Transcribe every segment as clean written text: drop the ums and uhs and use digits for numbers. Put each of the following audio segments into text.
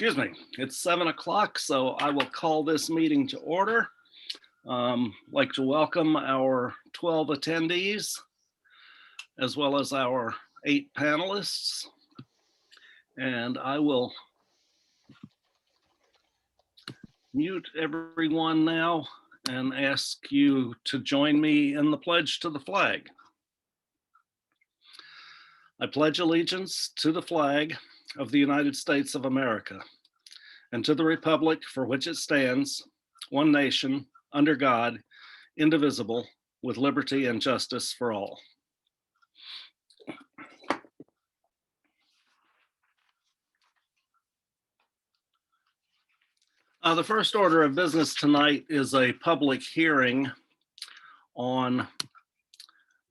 Excuse me, it's 7 o'clock, so I will call this meeting to order. Like to welcome our 12 attendees, as well as our 8 panelists. And I will mute everyone now and ask you to join me in the pledge to the flag. I pledge allegiance to the flag of the United States of America and to the republic for which it stands, one nation, under God, indivisible, with liberty and justice for all. The first order of business tonight is a public hearing on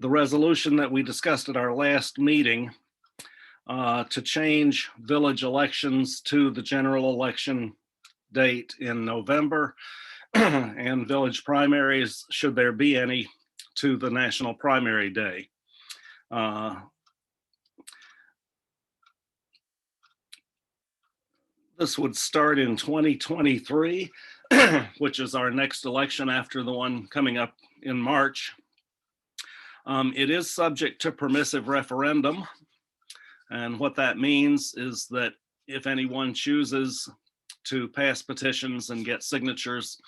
the resolution that we discussed at our last meeting to change village elections to the general election date in November and village primaries, should there be any, to the national primary day. This would start in 2023, which is our next election after the one coming up in March. It is subject to permissive referendum. And what that means is that if anyone chooses to pass petitions and get signatures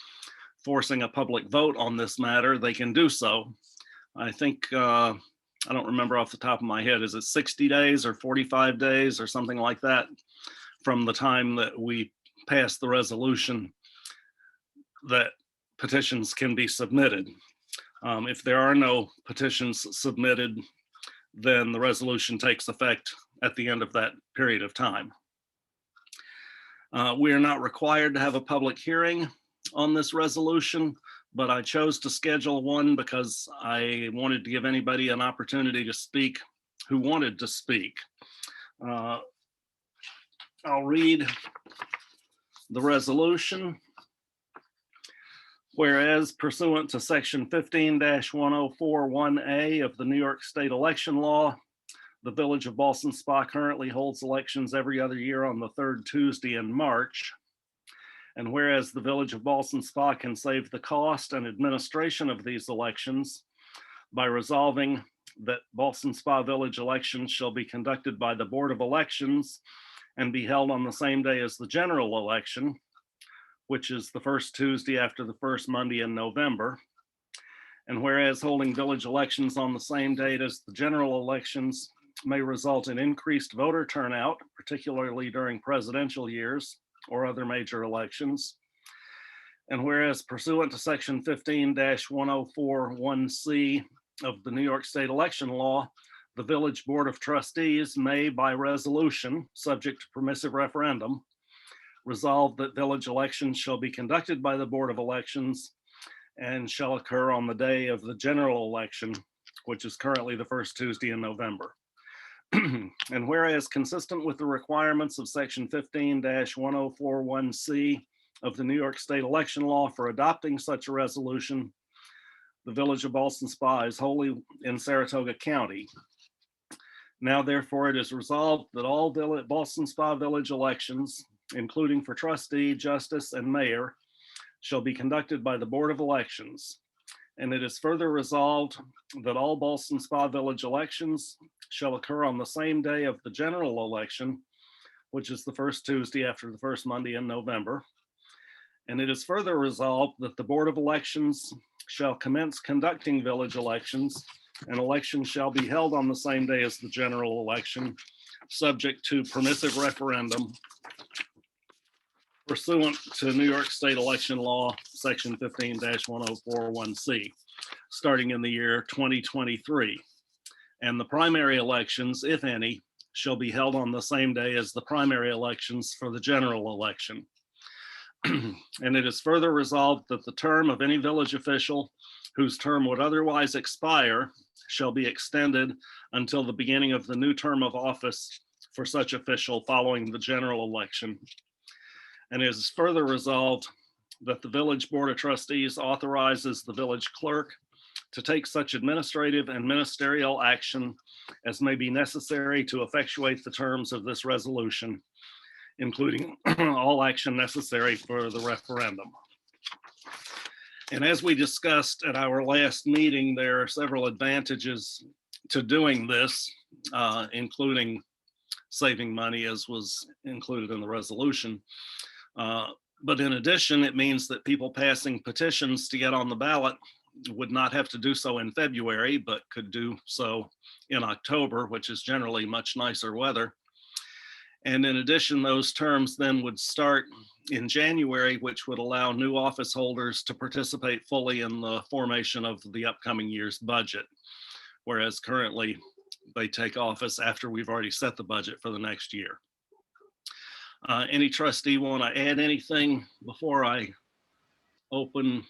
forcing a public vote on this matter, they can do so. I think, I don't remember off the top of my head, is it 60 days or 45 days or something like that from the time that we pass the resolution that petitions can be submitted. If there are no petitions submitted, then the resolution takes effect at the end of that period of time. We are not required to have a public hearing on this resolution, but I chose to schedule one because I wanted to give anybody an opportunity to speak who wanted to speak. I'll read the resolution. Whereas pursuant to section 15-1041A of the New York State election law, the village of Ballston Spa currently holds elections every other year on the third Tuesday in March. And whereas the village of Ballston Spa can save the cost and administration of these elections by resolving that Ballston Spa village elections shall be conducted by the Board of Elections and be held on the same day as the general election, which is the first Tuesday after the first Monday in November. And whereas holding village elections on the same date as the general elections may result in increased voter turnout, particularly during presidential years or other major elections. And whereas pursuant to section 15-1041C of the New York State election law, the village board of trustees may, by resolution, subject to permissive referendum, resolve that village elections shall be conducted by the Board of Elections and shall occur on the day of the general election, which is currently the first Tuesday in November. And whereas consistent with the requirements of section 15-1041C of the New York State election law for adopting such a resolution, the village of Ballston Spa is wholly in Saratoga County. Now, therefore, it is resolved that all Ballston Spa village elections, including for trustee, justice, and mayor, shall be conducted by the Board of Elections. And it is further resolved that all Ballston Spa village elections shall occur on the same day of the general election, which is the first Tuesday after the first Monday in November. And it is further resolved that the Board of Elections shall commence conducting village elections, and elections shall be held on the same day as the general election, subject to permissive referendum pursuant to New York State election law, section 15-1041C, starting in the year 2023. And the primary elections, if any, shall be held on the same day as the primary elections for the general election. And it is further resolved that the term of any village official whose term would otherwise expire shall be extended until the beginning of the new term of office for such official following the general election. And it is further resolved that the village board of trustees authorizes the village clerk to take such administrative and ministerial action as may be necessary to effectuate the terms of this resolution. including all action necessary for the referendum. And as we discussed at our last meeting, there are several advantages to doing this, including saving money, as was included in the resolution. But in addition, it means that people passing petitions to get on the ballot would not have to do so in February, but could do so in October, which is generally much nicer weather. And in addition, those terms then would start in January, which would allow new office holders to participate fully in the formation of the upcoming year's budget, whereas currently they take office after we've already set the budget for the next year. Any trustee want to add anything before I open?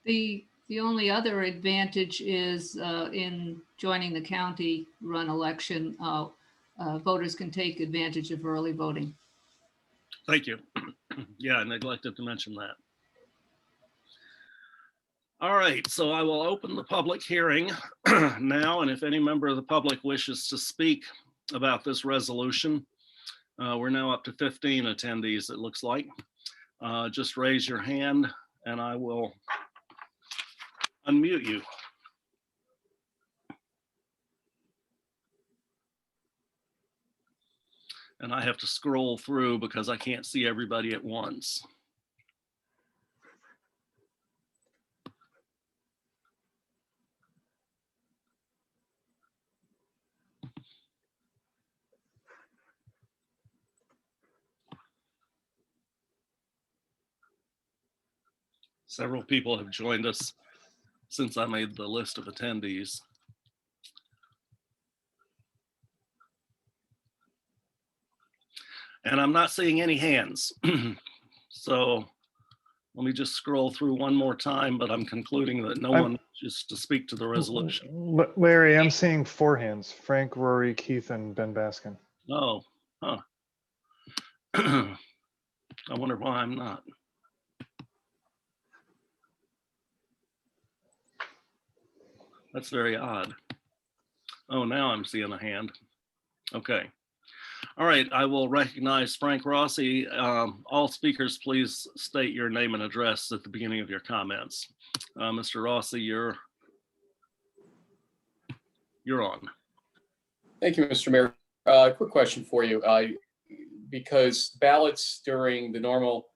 The only other advantage is in joining the county run election, voters can take advantage of early voting. Thank you. Yeah, I neglected to mention that. All right, so I will open the public hearing now, and if any member of the public wishes to speak about this resolution, we're now up to 15 attendees, it looks like. Just raise your hand and I will unmute you. And I have to scroll through because I can't see everybody at once. Several people have joined us since I made the list of attendees. And I'm not seeing any hands. So let me just scroll through one more time, but I'm concluding that no one wishes to speak to the resolution. Larry, I'm seeing 4 hands: Frank, Rory, Keith, and Ben Baskin. Oh, huh. I wonder why I'm not. That's very odd. Oh, now I'm seeing a hand. Okay. All right, I will recognize Frank Rossi. All speakers, please state your name and address at the beginning of your comments. Mr. Rossi, you're on. Thank you, Mr. Mayor. Quick question for you. Because ballots during the normal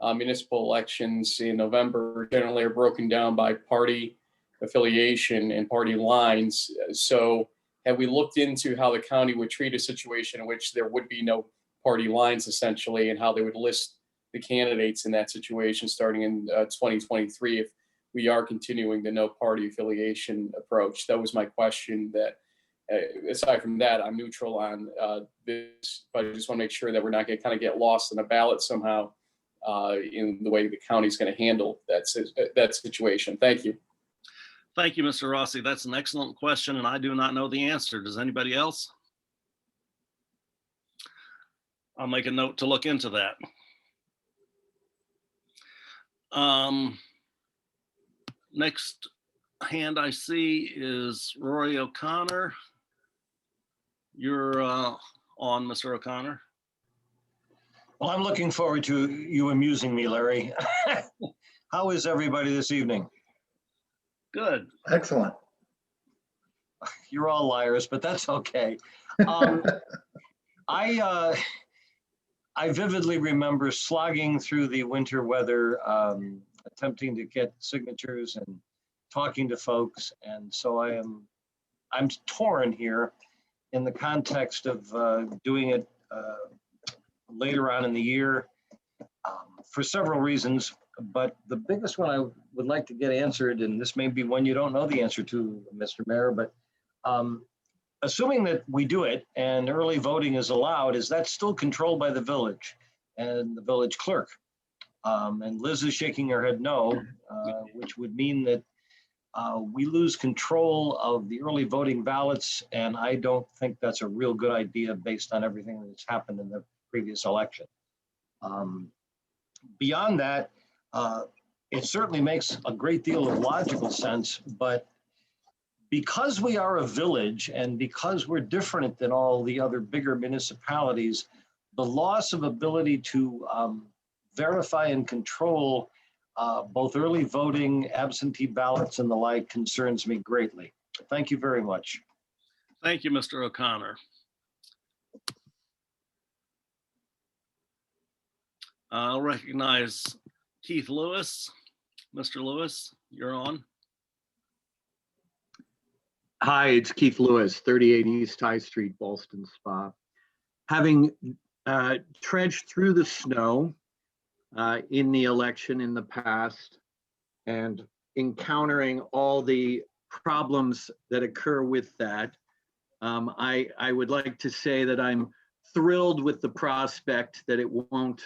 municipal elections in November generally are broken down by party affiliation and party lines. So have we looked into how the county would treat a situation in which there would be no party lines essentially, and how they would list the candidates in that situation starting in 2023 if we are continuing the no party affiliation approach? That was my question. That aside from that, I'm neutral on this, but I just want to make sure that we're not going to kind of get lost in a ballot somehow in the way the county's going to handle that situation. Thank you. Thank you, Mr. Rossi. That's an excellent question, and I do not know the answer. Does anybody else? I'll make a note to look into that. Next hand I see is Rory O'Connor. You're on, Mr. O'Connor. Well, I'm looking forward to you amusing me, Larry. How is everybody this evening? Good. Excellent. You're all liars, but that's okay. I vividly remember slogging through the winter weather, attempting to get signatures and talking to folks, and so I'm torn here in the context of doing it later on in the year for several reasons. But the biggest one I would like to get answered, and this may be one you don't know the answer to, Mr. Mayor, but assuming that we do it and early voting is allowed, is that still controlled by the village and the village clerk? And Liz is shaking her head no, which would mean that we lose control of the early voting ballots, and I don't think that's a real good idea based on everything that's happened in the previous election. Beyond that, it certainly makes a great deal of logical sense, but because we are a village and because we're different than all the other bigger municipalities, the loss of ability to verify and control both early voting, absentee ballots, and the like concerns me greatly. Thank you very much. Thank you, Mr. O'Connor. I'll recognize Keith Lewis. Mr. Lewis, you're on. Hi, it's Keith Lewis, 38 East High Street, Ballston Spa. Having trudged through the snow in the election in the past and encountering all the problems that occur with that, I would like to say that I'm thrilled with the prospect that it won't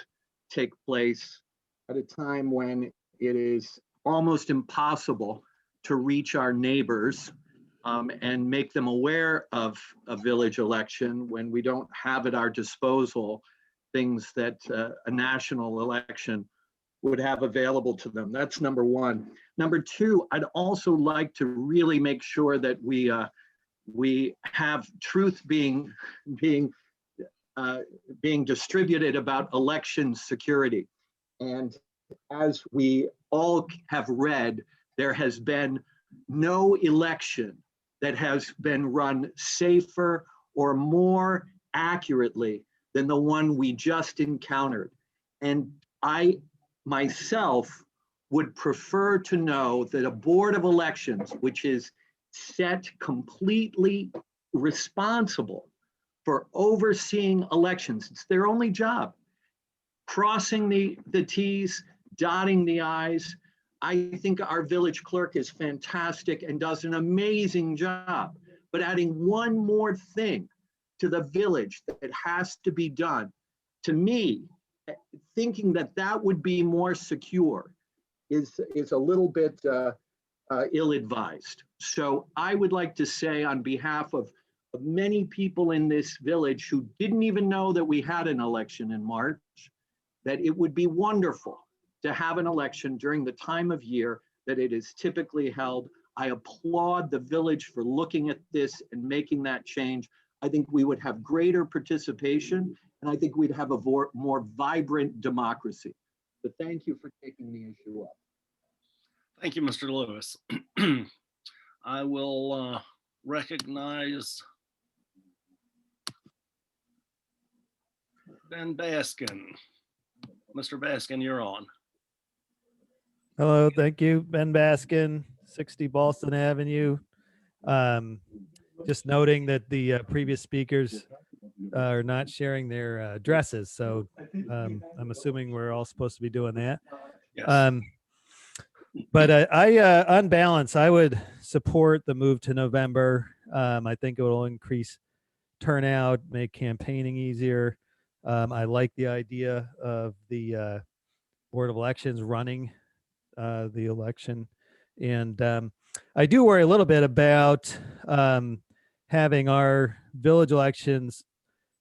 take place at a time when it is almost impossible to reach our neighbors and make them aware of a village election when we don't have at our disposal things that a national election would have available to them. That's number one. Number two, I'd also like to really make sure that we have truth being distributed about election security. And as we all have read, there has been no election that has been run safer or more accurately than the one we just encountered. And I myself would prefer to know that a board of elections, which is set completely responsible for overseeing elections, it's their only job, crossing the T's, dotting the I's. I think our village clerk is fantastic and does an amazing job. But adding one more thing to the village that has to be done, to me, thinking that that would be more secure is a little bit ill-advised. So I would like to say on behalf of many people in this village who didn't even know that we had an election in March, that it would be wonderful to have an election during the time of year that it is typically held. I applaud the village for looking at this and making that change. I think we would have greater participation, and I think we'd have a more vibrant democracy. But thank you for taking the issue up. Thank you, Mr. Lewis. I will recognize Ben Baskin. Mr. Baskin, you're on. Hello, thank you. Ben Baskin, 60 Ballston Avenue. Just noting that the previous speakers are not sharing their addresses, so I'm assuming we're all supposed to be doing that. Yes. But on balance, I would support the move to November. I think it will increase turnout, make campaigning easier. I like the idea of the Board of Elections running the election. And I do worry a little bit about having our village elections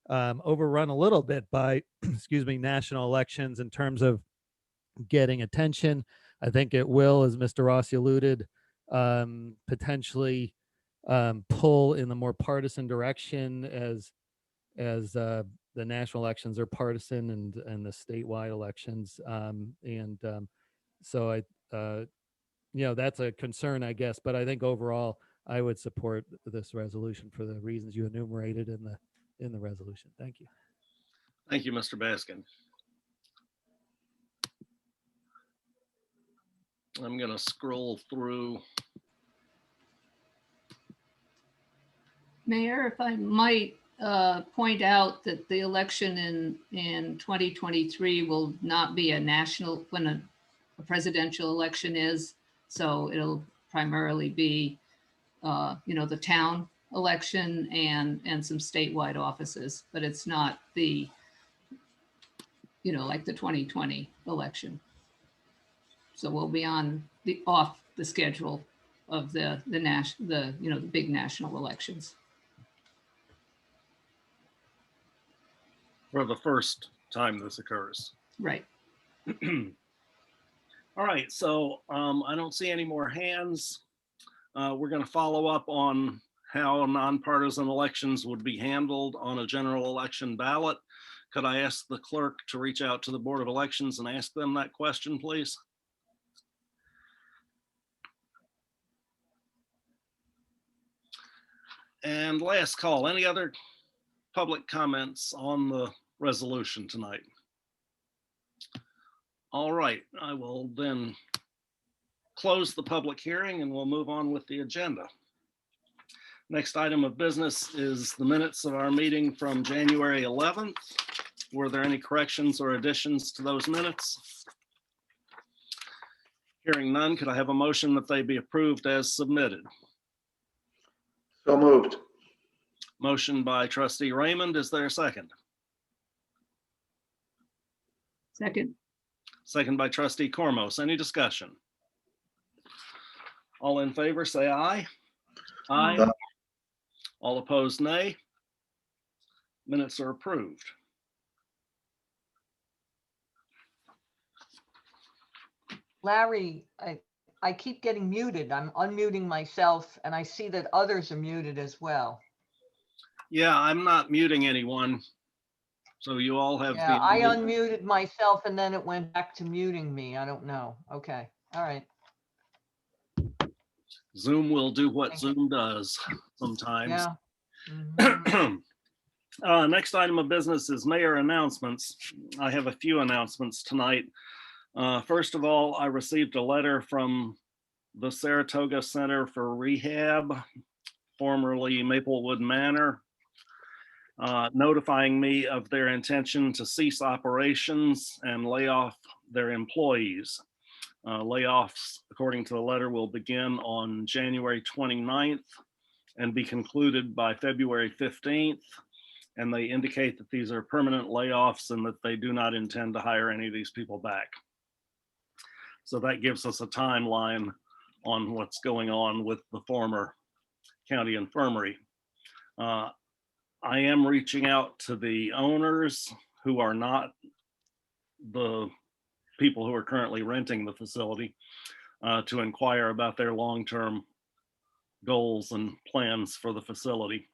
overrun a little bit by, excuse me, national elections in terms of getting attention. I think it will, as Mr. Rossi alluded, potentially pull in the more partisan direction as the national elections are partisan and the statewide elections. So that's a concern, I guess. But I think overall, I would support this resolution for the reasons you enumerated in the resolution. Thank you. Thank you, Mr. Baskin. I'm going to scroll through. Mayor, if I might point out that the election in 2023 will not be a national, when a presidential election is. So it'll primarily be, the town election and some statewide offices, but it's not the, like the 2020 election. So we'll be off the schedule of the big national elections. For the first time this occurs. Right. All right, so I don't see any more hands. We're going to follow up on how nonpartisan elections would be handled on a general election ballot. Could I ask the clerk to reach out to the Board of Elections and ask them that question, please? And last call, any other public comments on the resolution tonight? All right, I will then close the public hearing and we'll move on with the agenda. Next item of business is the minutes of our meeting from January 11th. Were there any corrections or additions to those minutes? Hearing none, could I have a motion that they be approved as submitted? So moved. Motion by trustee Raymond. Is there a second? Second. Second by trustee Cormos. Any discussion? All in favor, say aye. Aye. Aye. All opposed, nay. Minutes are approved. Larry, I keep getting muted. I'm unmuting myself and I see that others are muted as well. Yeah, I'm not muting anyone. So you all have Yeah, the. I unmuted myself and then it went back to muting me. I don't know. Okay, all right. Zoom will do what Thank you. Zoom does sometimes. Yeah. Mhm. Next item of business is mayor announcements. I have a few announcements tonight. First of all, I received a letter from the Saratoga Center for Rehab, formerly Maplewood Manor, notifying me of their intention to cease operations and lay off their employees. Layoffs, according to the letter, will begin on January 29th and be concluded by February 15th. And they indicate that these are permanent layoffs and that they do not intend to hire any of these people back. So that gives us a timeline on what's going on with the former county infirmary. I am reaching out to the owners who are not the people who are currently renting the facility to inquire about their long-term goals and plans for the facility,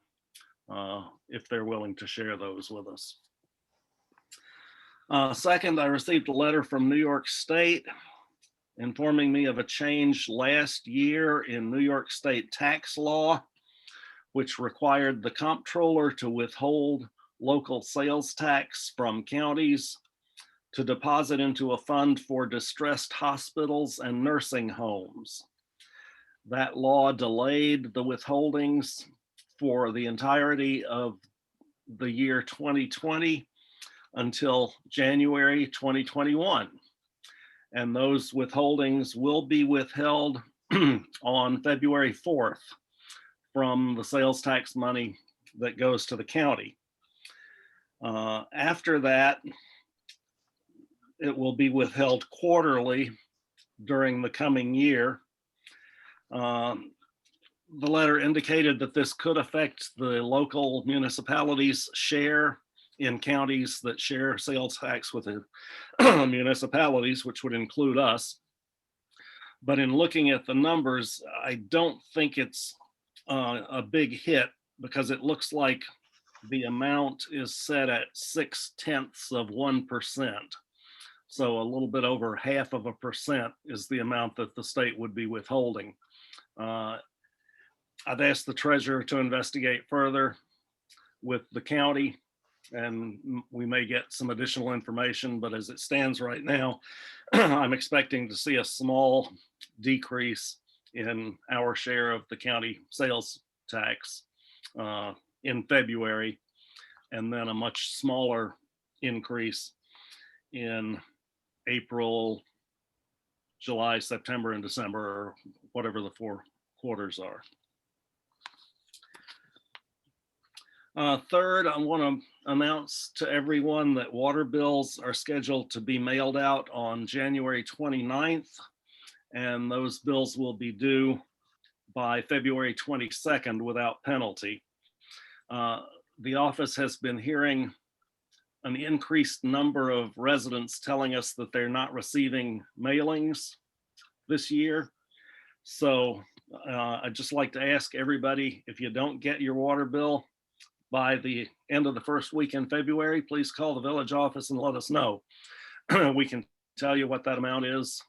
if they're willing to share those with us. Second, I received a letter from New York State informing me of a change last year in New York State tax law, which required the comptroller to withhold local sales tax from counties to deposit into a fund for distressed hospitals and nursing homes. That law delayed the withholdings for the entirety of the year 2020 until January 2021. And those withholdings will be withheld on February 4th from the sales tax money that goes to the county. After that, it will be withheld quarterly during the coming year. The letter indicated that this could affect the local municipalities' share in counties that share sales tax with the municipalities, which would include us. But in looking at the numbers, I don't think it's a big hit because it looks like the amount is set at 0.6%. So a little bit over 0.5% is the amount that the state would be withholding. I've asked the treasurer to investigate further with the county, and we may get some additional information, but as it stands right now, I'm expecting to see a small decrease in our share of the county sales tax in February, and then a much smaller increase in April, July, September, and December, or whatever the 4 quarters are. Third, I want to announce to everyone that water bills are scheduled to be mailed out on January 29th, and those bills will be due by February 22nd without penalty. The office has been hearing an increased number of residents telling us that they're not receiving mailings this year. So I'd just like to ask everybody, if you don't get your water bill, by the end of the first week in February, please call the village office and let us know. We can tell you what that amount is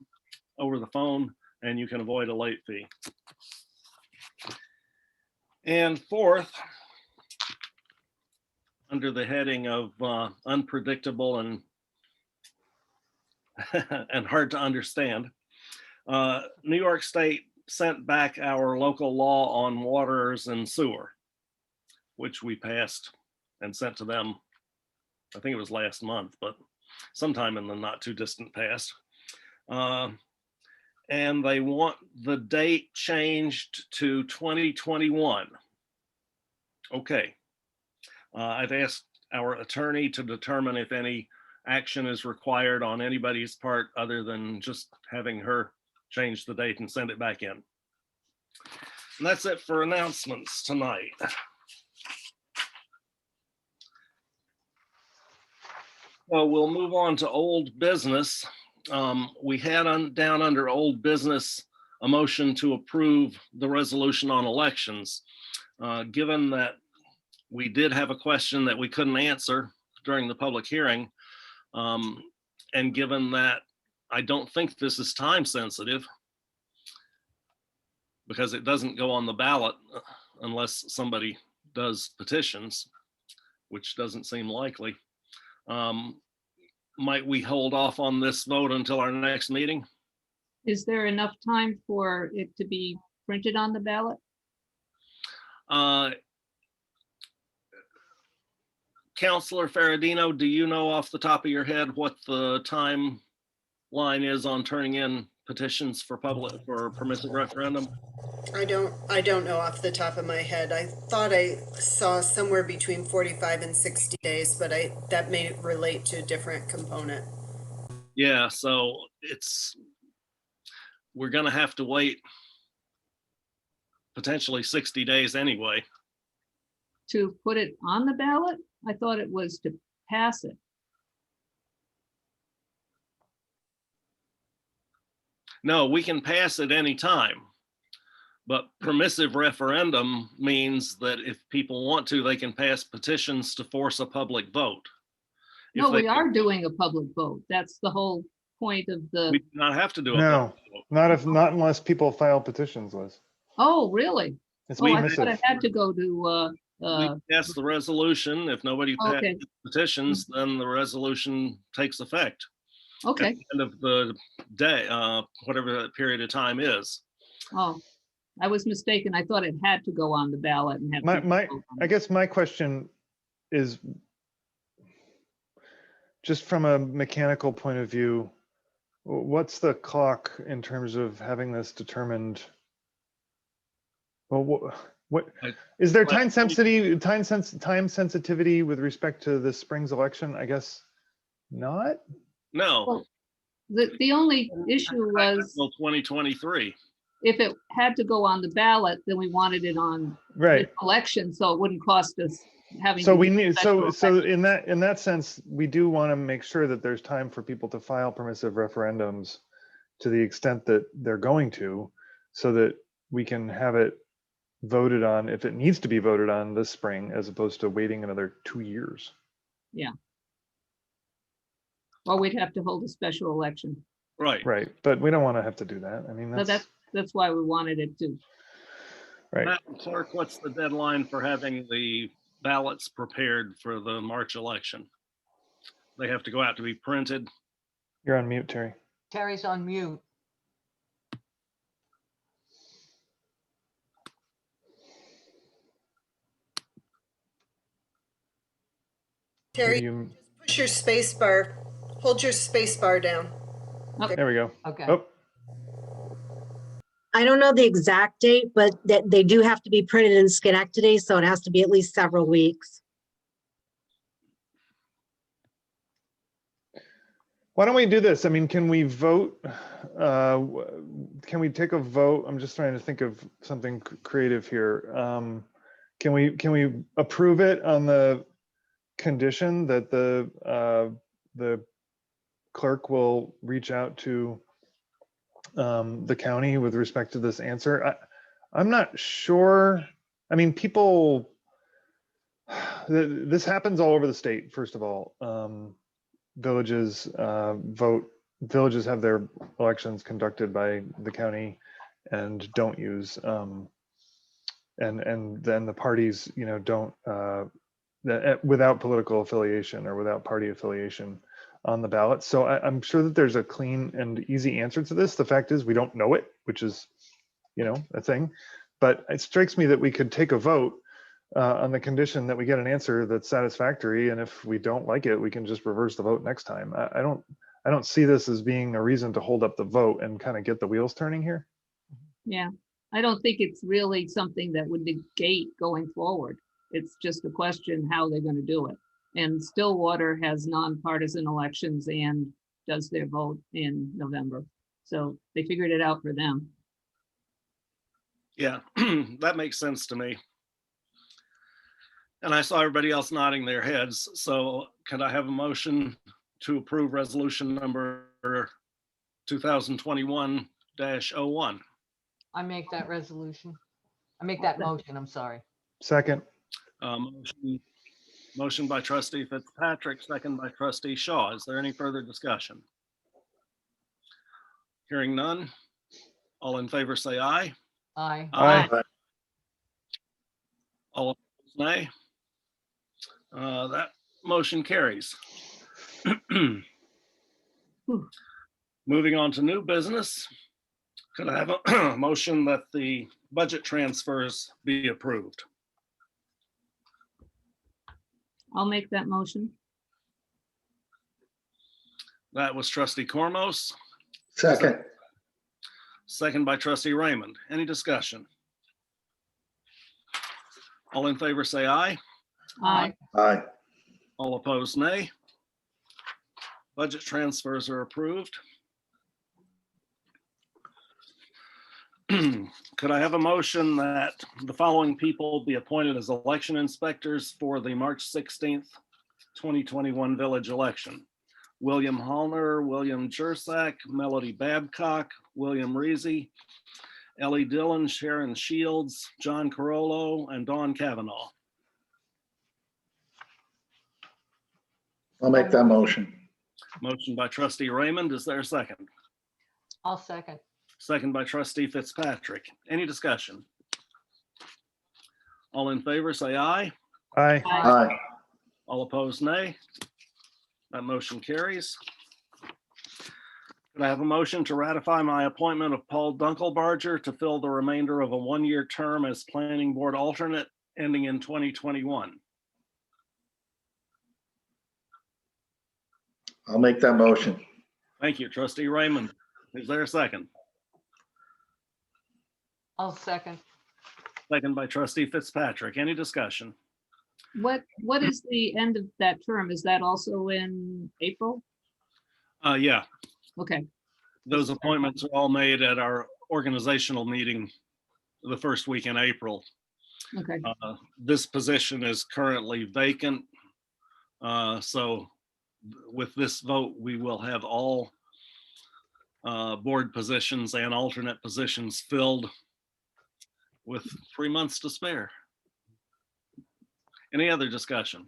over the phone, and you can avoid a late fee. And fourth, under the heading of unpredictable and and hard to understand, New York State sent back our local law on waters and sewer, which we passed and sent to them. I think it was last month, but sometime in the not too distant past. And they want the date changed to 2021. Okay. I've asked our attorney to determine if any action is required on anybody's part other than just having her change the date and send it back in. And that's it for announcements tonight. So we'll move on to old business. We had down under old business a motion to approve the resolution on elections. Given that we did have a question that we couldn't answer during the public hearing, and given that I don't think this is time sensitive because it doesn't go on the ballot unless somebody does petitions, which doesn't seem likely. Might we hold off on this vote until our next meeting? Is there enough time for it to be printed on the ballot? Councilor Ferradino, do you know off the top of your head what the timeline is on turning in petitions for permissive referendum? I don't know off the top of my head. I thought I saw somewhere between 45 and 60 days, but that may relate to a different component. Yeah, so we're gonna have to wait potentially 60 days anyway. To put it on the ballot? I thought it was to pass it. No, we can pass it anytime. But permissive referendum means that if people want to, they can pass petitions to force a public vote. No, we are doing a public vote. That's the whole point of the. We do not have to do a No, public vote. not unless people file petitions, Liz. Oh, really? It's Oh, I permissive. thought it had to go to, We pass the resolution. If nobody Okay. petitions, then the resolution takes effect. okay. At the end of the day, whatever that period of time is. Oh, I was mistaken. I thought it had to go on the ballot and have. people vote on I it. guess my question is just from a mechanical point of view, what's the clock in terms of having this determined? Well, what is there time sensitivity with respect to this spring's election? I guess not. No. Well, the only issue was Until 2023. if it had to go on the ballot, then we wanted it on Right. the election, so it wouldn't cost us having. So to we do need, special so election. in that sense, we do want to make sure that there's time for people to file permissive referendums to the extent that they're going to, so that we can have it voted on if it needs to be voted on this spring, as opposed to waiting another 2 years. Or we'd have to hold a special election. Right. Right. But we don't want to have to do that. I mean, So that's that's why we wanted it to. right. Madam Clerk, what's the deadline for having the ballots prepared for the March election? They have to go out to be printed. You're on mute, Terry. Terry's on mute. Terry, You, push your space bar, hold your space bar down. there we go. Okay. Oh, I don't know the exact date, but that they do have to be printed in Schenectady, so it has to be at least several weeks. why don't we do this? I mean, can we vote? Can we take a vote? I'm just trying to think of something creative here. Can we approve it on the condition that the clerk will reach out to the county with respect to this answer? I'm not sure. I mean, people, this happens all over the state, first of all. Villages vote, villages have their elections conducted by the county and don't use, and then the parties, you know, don't, without political affiliation or without party affiliation on the ballot. So I'm sure that there's a clean and easy answer to this. The fact is we don't know it, which is, you know, a thing. But it strikes me that we could take a vote on the condition that we get an answer that's satisfactory. And if we don't like it, we can just reverse the vote next time. I don't see this as being a reason to hold up the vote and kind of get the wheels turning here. Yeah, I don't think it's really something that would negate going forward. It's just a question how they're going to do it. And Stillwater has nonpartisan elections and does their vote in November. So they figured it out for them. Yeah, that makes sense to me. And I saw everybody else nodding their heads. So could I have a motion to approve resolution number 2021-01? I make that resolution. I make that motion, I'm sorry. Second. Motion by trustee Fitzpatrick, second by trustee Shaw. Is there any further discussion? Hearing none. All in favor say aye. Aye. Aye. All opposed, nay. That motion carries. Moving on to new business. Could I have a motion that the budget transfers be approved? I'll make that motion. That was trustee Cormos, Second. second by trustee Raymond. Any discussion? All in favor say aye. Aye. Aye. All opposed, nay. Budget transfers are approved. Could I have a motion that the following people be appointed as election inspectors for the March 16th, 2021 village election? William Hallner, William Jersak, Melody Babcock, William Reesey, Ellie Dillon, Sharon Shields, John Carollo, and Dawn Kavanaugh. I'll make that motion. Motion by trustee Raymond. Is there a second? I'll second. Second by trustee Fitzpatrick. Any discussion? All in favor say aye. Aye. Aye. All opposed, nay. That motion carries. Could I have a motion to ratify my appointment of Paul Dunkelbarger to fill the remainder of a one-year term as planning board alternate ending in 2021? I'll make that motion. Thank you, trustee Raymond. Is there a second? I'll second. Second by trustee Fitzpatrick. Any discussion? What is the end of that term? Is that also in April? Yeah, Okay, those appointments are all made at our organizational meeting the first week in April. okay. This position is currently vacant. So with this vote, we will have all board positions and alternate positions filled with 3 months to spare. Any other discussion?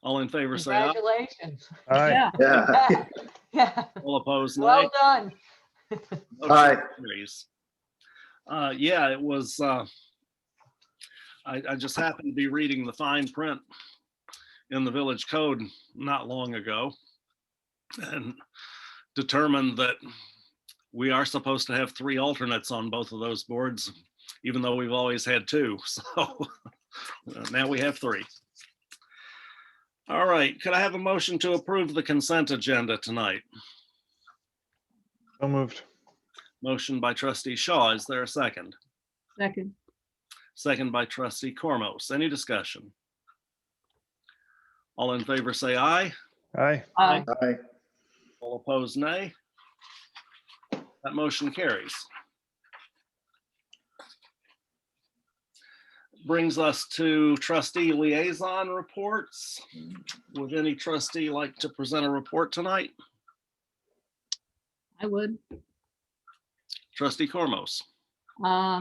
All in favor say aye. Congratulations. Aye. Yeah, Yeah. Yeah, All opposed, nay. well done. Motion Aye. carries. Yeah, it was, I just happened to be reading the fine print in the village code not long ago and determined that we are supposed to have 3 alternates on both of those boards, even though we've always had 2. So now we have 3. All right, could I have a motion to approve the consent agenda tonight? So moved. Motion by trustee Shaw. Is there a second? second. Second by trustee Cormos. Any discussion? All in favor say aye. Aye. Aye. Aye. All opposed, nay. That motion carries. Brings us to trustee liaison reports. Would any trustee like to present a report tonight? I would. Trustee Cormos.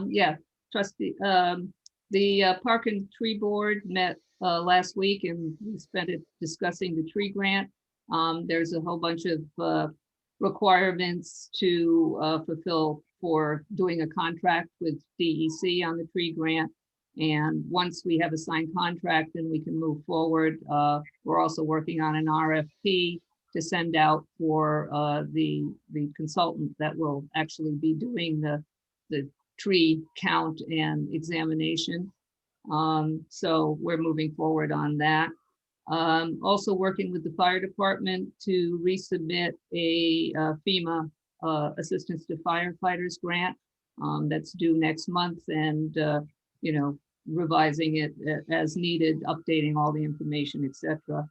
Yeah, trustee, the Park and Tree Board met last week, and we spent it discussing the tree grant. There's a whole bunch of requirements to fulfill for doing a contract with DEC on the tree grant. And once we have a signed contract, then we can move forward. We're also working on an RFP to send out for the consultant that will actually be doing the tree count and examination. So we're moving forward on that. Also working with the fire department to resubmit a FEMA assistance to firefighters grant that's due next month, and revising it as needed, updating all the information, etc.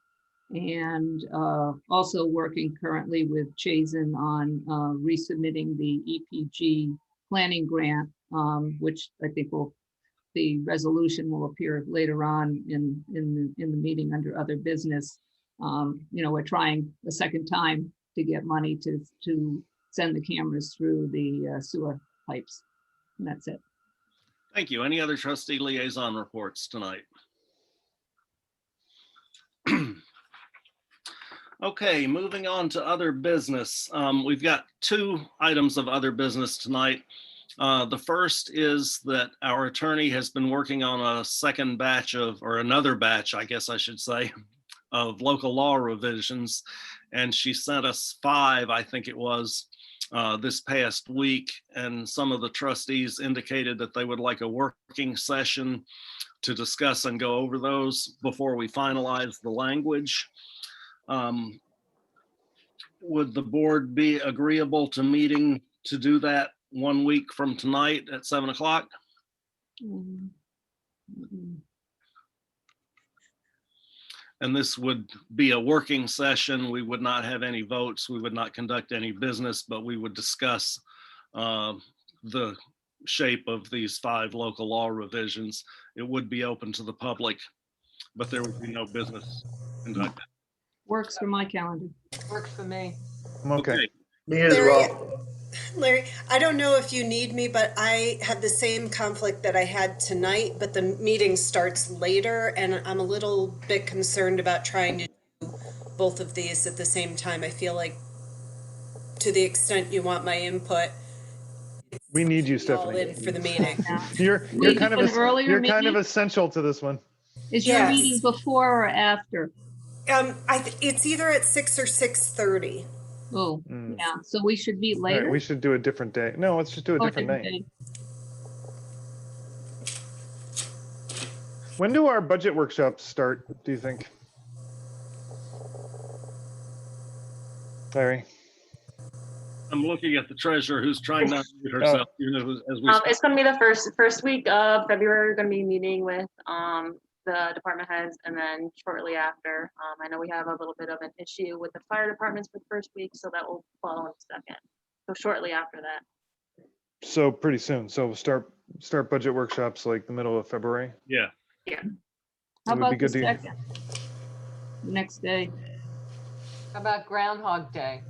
And also working currently with Chazen on resubmitting the EPG planning grant, which I think the resolution will appear later on in the meeting under other business. We're trying a second time to get money to send the cameras through the sewer pipes. And that's it. Thank you. Any other trustee liaison reports tonight? Okay, moving on to other business. We've got 2 items of other business tonight. The first is that our attorney has been working on a second batch or another batch, I guess I should say, of local law revisions. And she sent us 5, I think it was, this past week. And some of the trustees indicated that they would like a working session to discuss and go over those before we finalize the language. Would the board be agreeable to meeting to do that 1 week from tonight at 7 o'clock? And this would be a working session. We would not have any votes. We would not conduct any business, but we would discuss the shape of these 5 local law revisions. It would be open to the public, but there would be no business conducted. Works for my calendar. Works for me. I'm okay. Me as Larry, well. Larry, I don't know if you need me, but I have the same conflict that I had tonight, but the meeting starts later, and I'm a little bit concerned about trying to do both of these at the same time. I feel like, to the extent you want my input, We need you, all Stephanie. in for the meeting. You're Maybe kind of an earlier you're kind of meeting? essential to this one. Is your Yes. meeting before or after? It's either at 6 or 6:30. Oh, Mm. yeah, so we should meet All right, later? we should do a different day. No, let's just do a Or different night. day? When do our budget workshops start, do you think? Larry? I'm looking at the treasurer who's trying not to mute herself. As we It's going to be the first week of February. We're going to be meeting with the department heads, and then shortly after, I know we have a little bit of an issue with the fire departments for the first week, so that will follow in a second. So shortly after that. So pretty soon. So we'll start budget workshops like the middle of February. Yeah. How It would be about the good to- second? Next day? How about Groundhog Day?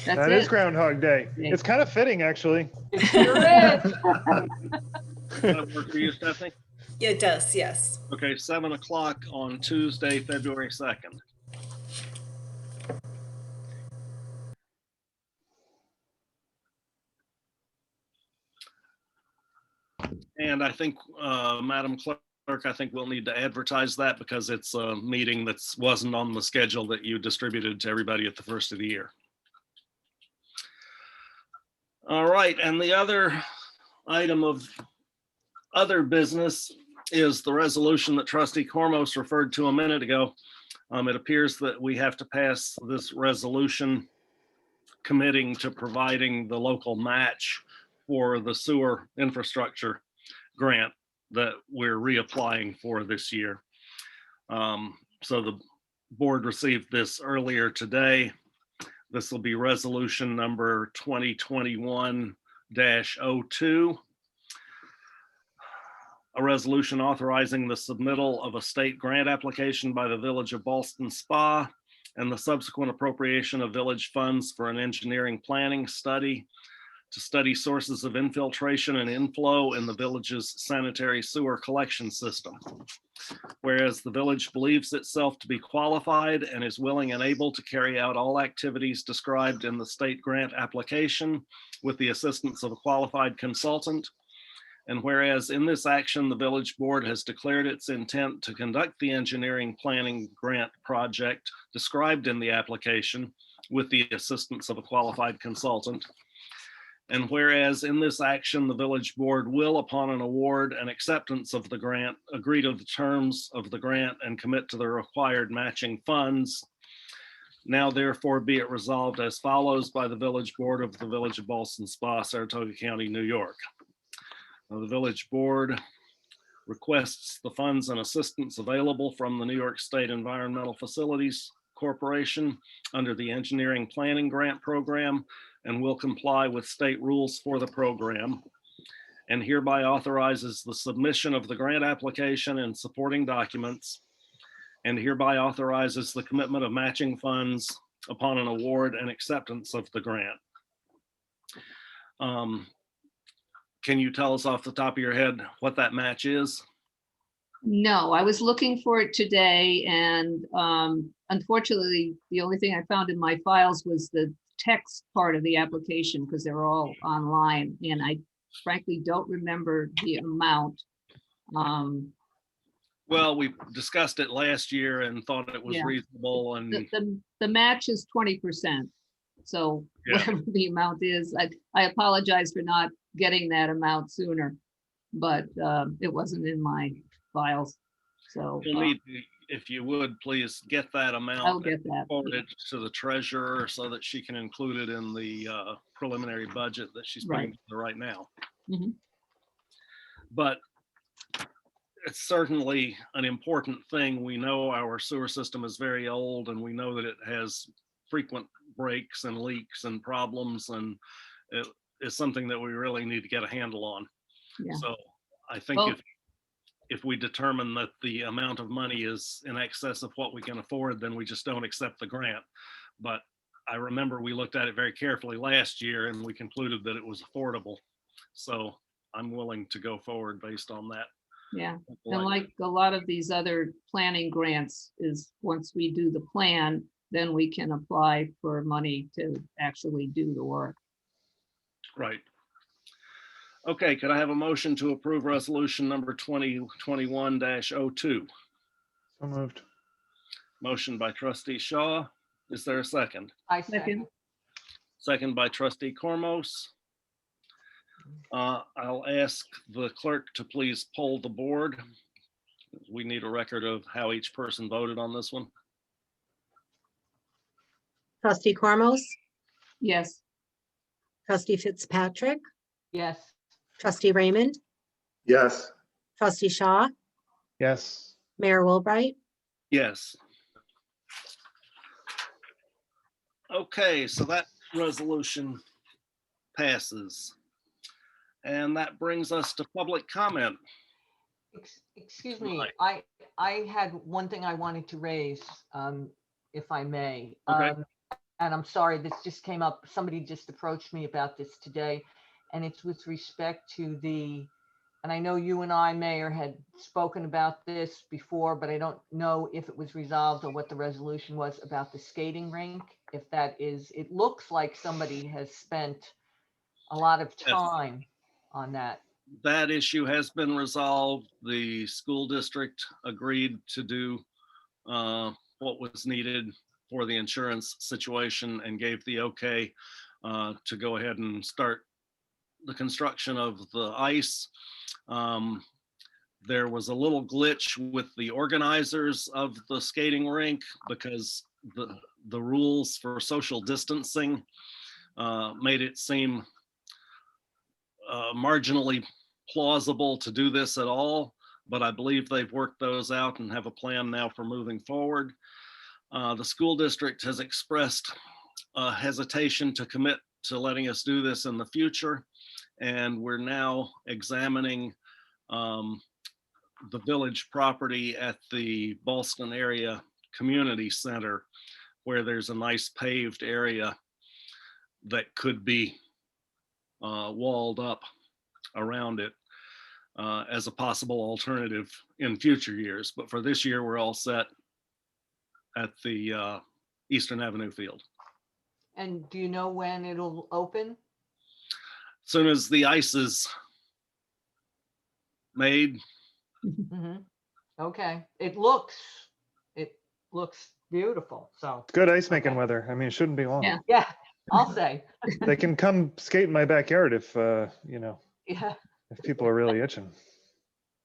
That's That it? is Groundhog Day. Okay. It's kind of fitting, actually. It sure is. Does that work for you, Stephanie? It does, yes. Okay, 7 o'clock on Tuesday, February 2nd. And I think, Madam Clerk, I think we'll need to advertise that because it's a meeting that wasn't on the schedule that you distributed to everybody at the first of the year. All right, and the other item of other business is the resolution that Trustee Cormos referred to a minute ago. It appears that we have to pass this resolution committing to providing the local match for the sewer infrastructure grant that we're reapplying for this year. So the board received this earlier today. This will be resolution number 2021-02. A resolution authorizing the submittal of a state grant application by the Village of Ballston Spa and the subsequent appropriation of village funds for an engineering planning study to study sources of infiltration and inflow in the village's sanitary sewer collection system. Whereas the village believes itself to be qualified and is willing and able to carry out all activities described in the state grant application with the assistance of a qualified consultant. And whereas in this action, the village board has declared its intent to conduct the engineering planning grant project described in the application with the assistance of a qualified consultant. And whereas in this action, the village board will, upon an award and acceptance of the grant, agree to the terms of the grant and commit to the required matching funds. Now therefore be it resolved as follows by the village board of the Village of Ballston Spa, Saratoga County, New York. Now, the village board requests the funds and assistance available from the New York State Environmental Facilities Corporation under the Engineering Planning Grant Program and will comply with state rules for the program, and hereby authorizes the submission of the grant application and supporting documents, and hereby authorizes the commitment of matching funds upon an award and acceptance of the grant. Can you tell us off the top of your head what that match is? No, I was looking for it today, and unfortunately, the only thing I found in my files was the text part of the application because they're all online, and I frankly don't remember the amount. Well, we discussed it last year and thought it was Yeah. reasonable, and The match is 20%. So Yeah. whatever the amount is, I apologize for not getting that amount sooner, but it wasn't in my files. So you'll need to, if you would, please get that amount. I'll get that. Forward it to the treasurer so that she can include it in the preliminary budget that she's putting Right. together right now. Mhm. But it's certainly an important thing. We know our sewer system is very old and we know that it has frequent breaks and leaks and problems, and it is something that we really need to get a handle on. Yeah. So I think Well- if we determine that the amount of money is in excess of what we can afford, then we just don't accept the grant. But I remember we looked at it very carefully last year and we concluded that it was affordable. So I'm willing to go forward based on that. Yeah, and like a lot of these other planning grants is once we do the plan, then we can apply for money to actually do the work. Right. Okay, could I have a motion to approve resolution number 2021-02? So moved. Motion by trustee Shaw. Is there a second? I Second. second. Second by trustee Cormos. I'll ask the clerk to please poll the board. We need a record of how each person voted on this one. Trustee Cormos, Yes, trustee Fitzpatrick, Yes, trustee Raymond, Yes, trustee Shaw, Yes. Mayor Wilbright. Yes. Okay, so that resolution passes. And that brings us to public comment. excuse me, Right. I had one thing I wanted to raise, if I may. Okay. And I'm sorry, this just came up, somebody just approached me about this today, and it's with respect to and I know you and I, Mayor, had spoken about this before, but I don't know if it was resolved or what the resolution was about the skating rink. If that is, it looks like somebody has spent a lot of Yes. time on that. That issue has been resolved. The school district agreed to do what was needed for the insurance situation and gave the okay to go ahead and start the construction of the ice. There was a little glitch with the organizers of the skating rink because the rules for social distancing made it seem marginally plausible to do this at all, but I believe they've worked those out and have a plan now for moving forward. The school district has expressed hesitation to commit to letting us do this in the future, and we're now examining the village property at the Ballston area community center, where there's a nice paved area that could be walled up around it as a possible alternative in future years. But for this year, we're all set at the Eastern Avenue field. And do you know when it'll open? As soon as the ice is made, Mhm. Okay, it looks beautiful, so, Good ice making Okay. weather. I mean, it shouldn't be long. Yeah. yeah, I'll say, They can come skate in my backyard if, yeah. if people are really itching.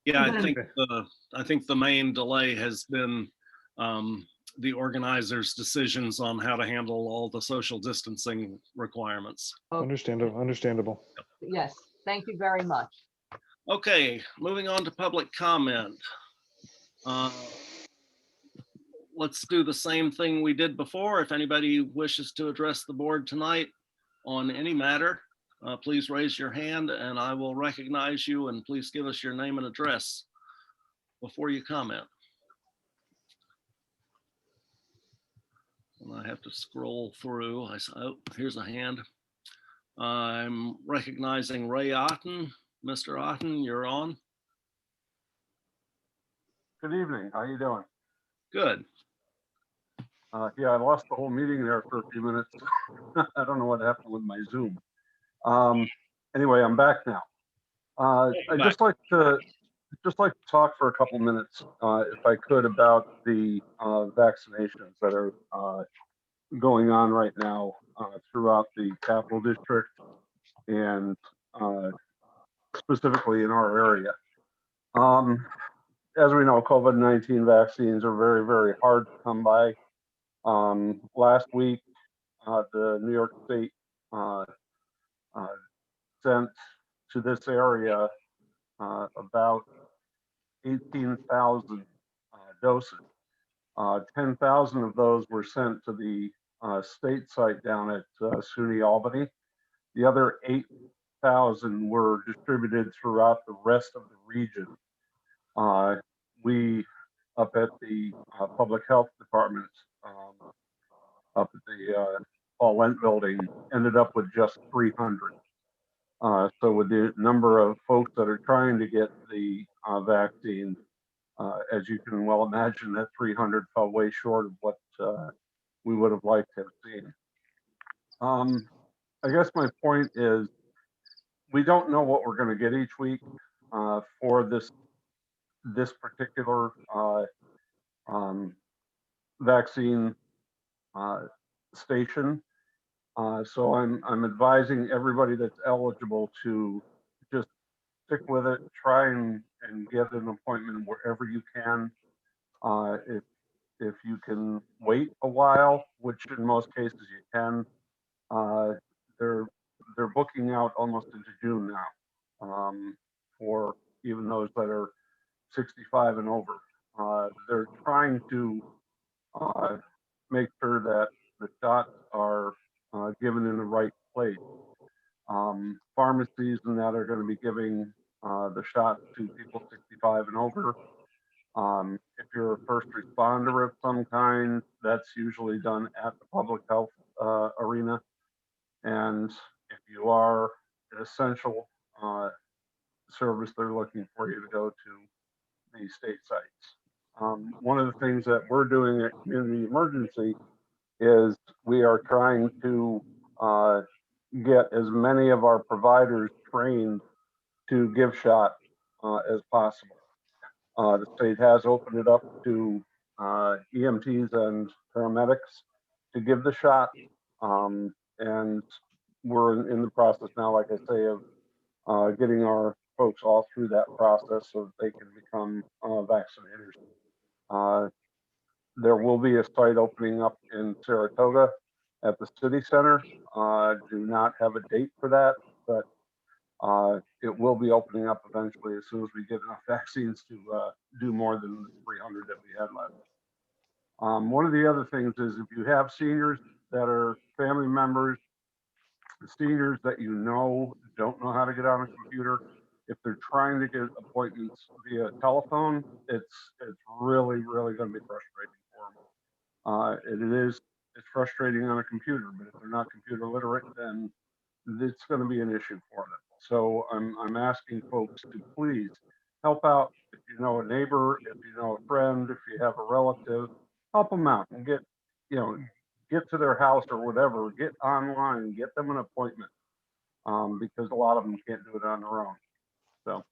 yeah, I Mhm. think the main delay has been the organizers' decisions on how to handle all the social distancing requirements. Understandable. Yes, thank you very much. Okay, moving on to public comment. Let's do the same thing we did before. If anybody wishes to address the board tonight on any matter, please raise your hand and I will recognize you, and please give us your name and address before you comment. And I have to scroll through. Oh, here's a hand. I'm recognizing Ray Otten. Mr. Otten, you're on. Good evening. How you doing? Good. Yeah, I lost the whole meeting there for a few minutes. I don't know what happened with my Zoom. Anyway, I'm back now. I'd just like to talk for a couple minutes, if I could, about the vaccinations that are going on right now throughout the Capital District and specifically in our area. As we know, COVID-19 vaccines are very, very hard to come by. Last week, the New York State sent to this area about 18,000 doses. 10,000 of those were sent to the state site down at SUNY Albany. The other 8,000 were distributed throughout the rest of the region. We up at the public health department, up at the Paul Went building, ended up with just 300. So with the number of folks that are trying to get the vaccine, as you can well imagine, that 300 fell way short of what we would have liked to have seen. I guess my point is, we don't know what we're going to get each week for this particular vaccine station. So I'm advising everybody that's eligible to just stick with it, try and get an appointment wherever you can. If you can wait a while, which in most cases you can, they're booking out almost into June now, for even those that are 65 and over. They're trying to make sure that the shots are given in the right place. Pharmacies and that are going to be giving the shot to people 65 and over. If you're a first responder of some kind, that's usually done at the public health arena. And if you are an essential service, they're looking for you to go to the state sites. One of the things that we're doing at Community Emergency is we are trying to get as many of our providers trained to give shots as possible. The state has opened it up to EMTs and paramedics to give the shot. And we're in the process now, like I say, of getting our folks all through that process so that they can become vaccinators. There will be a site opening up in Saratoga at the city center. Do not have a date for that, but it will be opening up eventually as soon as we get enough vaccines to do more than the 300 that we had left. One of the other things is if you have seniors that are family members, seniors that you know don't know how to get on a computer, if they're trying to get appointments via telephone, it's really going to be frustrating for them. It's frustrating on a computer, but if they're not computer literate, then it's going to be an issue for them. So I'm asking folks to please help out. If you know a neighbor, if you know a friend, if you have a relative, help them out and get to their house or whatever, get online, get them an appointment, because a lot of them can't do it on their own. So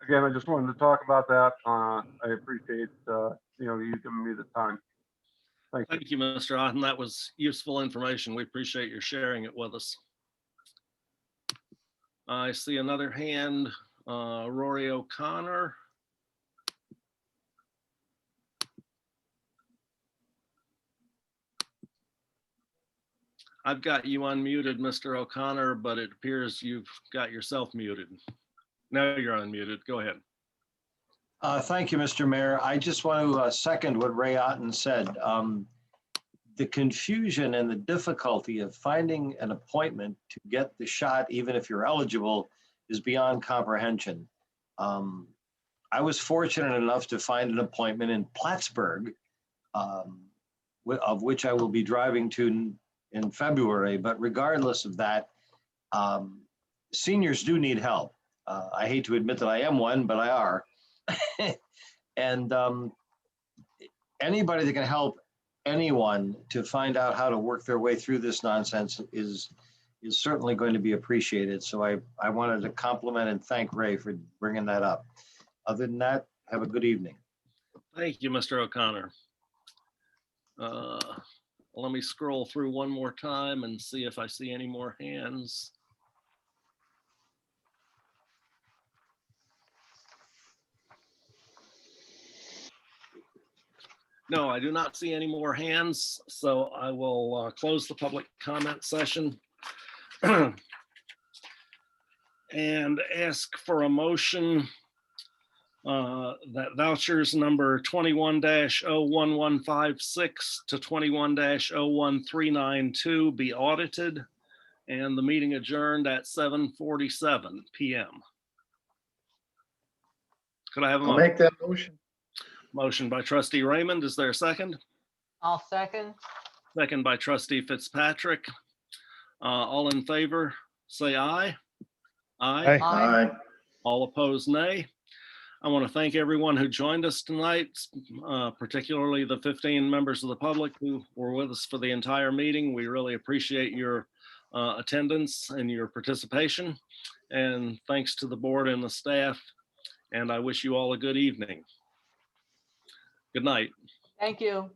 again, I just wanted to talk about that. I appreciate you giving me the time. Thank you. Thank you, Mr. Otten. That was useful information. We appreciate your sharing it with us. I see another hand, Rory O'Connor. I've got you unmuted, Mr. O'Connor, but it appears you've got yourself muted. Now you're unmuted. Go ahead. Thank you, Mr. Mayor. I just want to second what Ray Otten said. The confusion and the difficulty of finding an appointment to get the shot, even if you're eligible, is beyond comprehension. I was fortunate enough to find an appointment in Plattsburgh, of which I will be driving to in February. But regardless of that, seniors do need help. I hate to admit that I am one, but I are. And anybody that can help anyone to find out how to work their way through this nonsense is certainly going to be appreciated. So I wanted to compliment and thank Ray for bringing that up. Other than that, have a good evening. Thank you, Mr. O'Connor. Let me scroll through one more time and see if I see any more hands. No, I do not see any more hands, so I will close the public comment session and ask for a motion that vouchers number 21-01156 to 21-01392 be audited and the meeting adjourned at 7:47 p.m. Could I have a I'll motion? make that motion. Motion by trustee Raymond. Is there a second? I'll second. Second by trustee Fitzpatrick. All in favor, say aye. Aye. Aye. Aye. All opposed, nay. I want to thank everyone who joined us tonight, particularly the 15 members of the public who were with us for the entire meeting. We really appreciate your attendance and your participation. And thanks to the board and the staff. And I wish you all a good evening. Good night. Thank you.